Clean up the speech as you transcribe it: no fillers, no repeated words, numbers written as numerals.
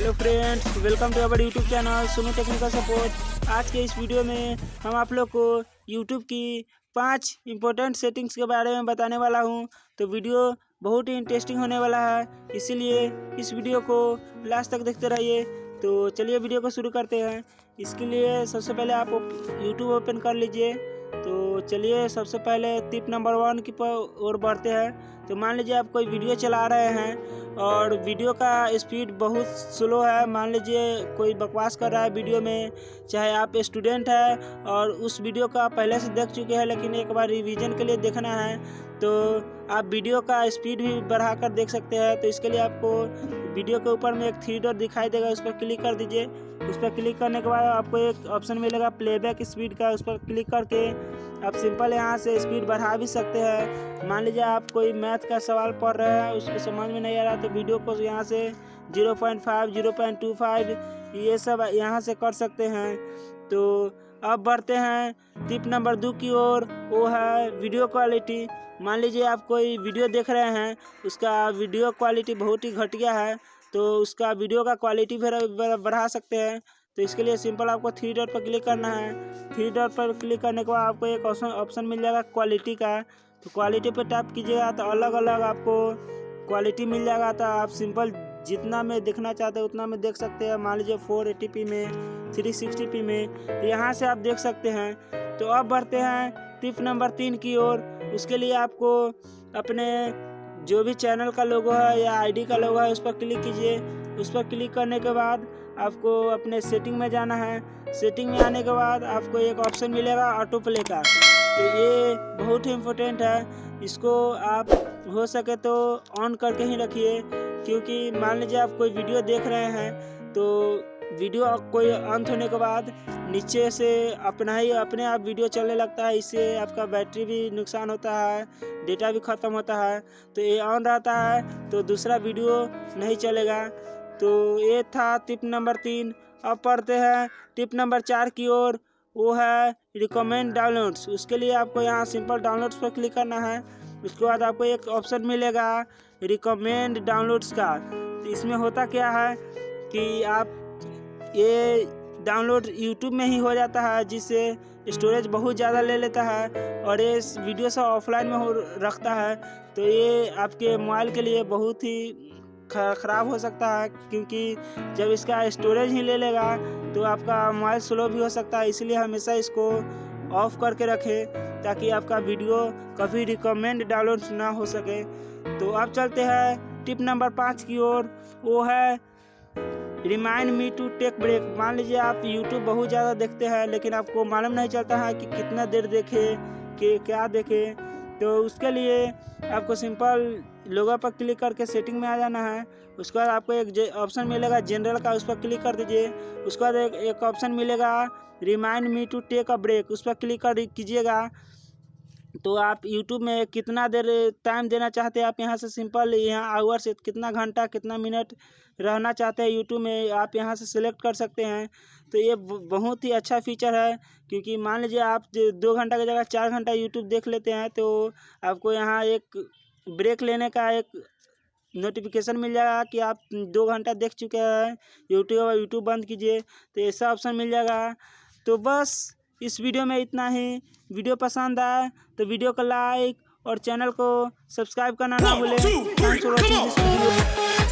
Hello friends, welcome to our YouTube channel Sonu technical support. आज के इस वीडियो में हम आप लोग को यूट्यूब की 5 इम्पोर्टेंट सेटिंग्स के बारे में बताने वाला हूं। तो वीडियो बहुत ही इंटरेस्टिंग होने वाला है, इसीलिए इस वीडियो को लास्ट तक देखते रहिए। तो चलिए वीडियो को शुरू करते हैं। इसके लिए सबसे पहले आप यूट्यूब ओपन कर लीजिए। तो चलिए सबसे पहले टिप नंबर 1 की ओर बढ़ते हैं। तो मान लीजिए आप कोई वीडियो चला रहे हैं और वीडियो का स्पीड बहुत स्लो है। मान लीजिए कोई बकवास कर रहा है वीडियो में, चाहे आप स्टूडेंट हैं और उस वीडियो का पहले से देख चुके हैं लेकिन एक बार रिवीजन के लिए देखना है, तो आप वीडियो का स्पीड भी बढ़ा कर देख सकते हैं। तो इसके लिए आपको वीडियो के ऊपर में एक 3 डॉट दिखाई देगा, उस पर क्लिक कर दीजिए। उस पर क्लिक करने के बाद आपको एक ऑप्शन मिलेगा प्लेबैक स्पीड का, उस पर क्लिक करके आप सिंपल यहाँ से स्पीड बढ़ा भी सकते हैं। मान लीजिए आप कोई मैथ का सवाल पढ़ रहे हैं, उसको समझ में नहीं आ रहा, तो वीडियो को यहाँ से 0.5, 0.25 ये सब यहाँ से कर सकते हैं। तो अब बढ़ते हैं टिप नंबर 2 की ओर, वो है वीडियो क्वालिटी। मान लीजिए आप कोई वीडियो देख रहे हैं, उसका वीडियो क्वालिटी बहुत ही घटिया है, तो उसका वीडियो का क्वालिटी बढ़ा सकते हैं। तो इसके लिए सिंपल आपको 3 डॉट पर क्लिक करना है। 3 डॉट पर क्लिक करने के बाद आपको एक ऑप्शन मिल जाएगा क्वालिटी का। तो क्वालिटी पर टैप कीजिएगा तो अलग अलग आपको क्वालिटी मिल जाएगा। तो आप सिंपल जितना में देखना चाहते हैं उतना में देख सकते हैं। मान लीजिए 480p में, 360p में, तो यहाँ से आप देख सकते हैं। तो अब बढ़ते हैं टिप नंबर 3 की ओर। उसके लिए आपको अपने जो भी चैनल का लोगो है या आईडी का लोगो है उस पर क्लिक कीजिए। उस पर क्लिक करने के बाद आपको अपने सेटिंग में जाना है। सेटिंग में आने के बाद आपको एक ऑप्शन मिलेगा ऑटो प्ले का। तो ये बहुत ही इम्पोर्टेंट है, इसको आप हो सके तो ऑन करके ही रखिए, क्योंकि मान लीजिए आप कोई वीडियो देख रहे हैं तो वीडियो कोई अंत होने के बाद नीचे से अपने आप वीडियो चलने लगता है। इससे आपका बैटरी भी नुकसान होता है, डेटा भी ख़त्म होता है। तो ये ऑन रहता है तो दूसरा वीडियो नहीं चलेगा। तो ये था टिप नंबर 3। अब पढ़ते हैं टिप नंबर 4 की ओर, वो है रिकमेंड डाउनलोड्स। उसके लिए आपको यहाँ सिंपल डाउनलोड्स पर क्लिक करना है। उसके बाद आपको एक ऑप्शन मिलेगा रिकमेंड डाउनलोड्स का। तो इसमें होता क्या है कि आप ये डाउनलोड YouTube में ही हो जाता है, जिससे स्टोरेज बहुत ज़्यादा ले लेता है और ये वीडियो से ऑफलाइन में रखता है। तो ये आपके मोबाइल के लिए बहुत ही ख़राब हो सकता है, क्योंकि जब इसका स्टोरेज ही ले लेगा तो आपका मोबाइल स्लो भी हो सकता है। इसलिए हमेशा इसको ऑफ करके रखें ताकि आपका वीडियो कभी रिकमेंड डाउनलोड ना हो सके। तो अब चलते हैं टिप नंबर 5 की ओर, वो है remind me to take break. मान लीजिए आप YouTube बहुत ज़्यादा देखते हैं लेकिन आपको मालूम नहीं चलता है कि कितना देर देखे कि क्या देखे। तो उसके लिए आपको सिंपल लोगो पर क्लिक करके सेटिंग में आ जाना है। उसके बाद आपको एक ऑप्शन मिलेगा जनरल का, उस पर क्लिक कर दीजिए। उसके बाद एक ऑप्शन मिलेगा remind me to take a break, उस पर क्लिक कर कीजिएगा। तो आप YouTube में कितना देर टाइम देना चाहते हैं, आप यहाँ से सिंपल यहाँ आवर से कितना घंटा कितना मिनट रहना चाहते हैं YouTube में, आप यहाँ से सिलेक्ट कर सकते हैं। तो ये बहुत ही अच्छा फीचर है, क्योंकि मान लीजिए आप 2 घंटा की जगह 4 घंटा YouTube देख लेते हैं तो आपको यहाँ एक ब्रेक लेने का एक नोटिफिकेशन मिल जाएगा कि आप 2 घंटा देख चुके हैं यूट्यूब बंद कीजिए। तो ऐसा ऑप्शन मिल जाएगा। तो बस इस वीडियो में इतना ही। वीडियो पसंद आए तो वीडियो को लाइक और चैनल को सब्सक्राइब करना ना भूलें। Thanks for watching this video.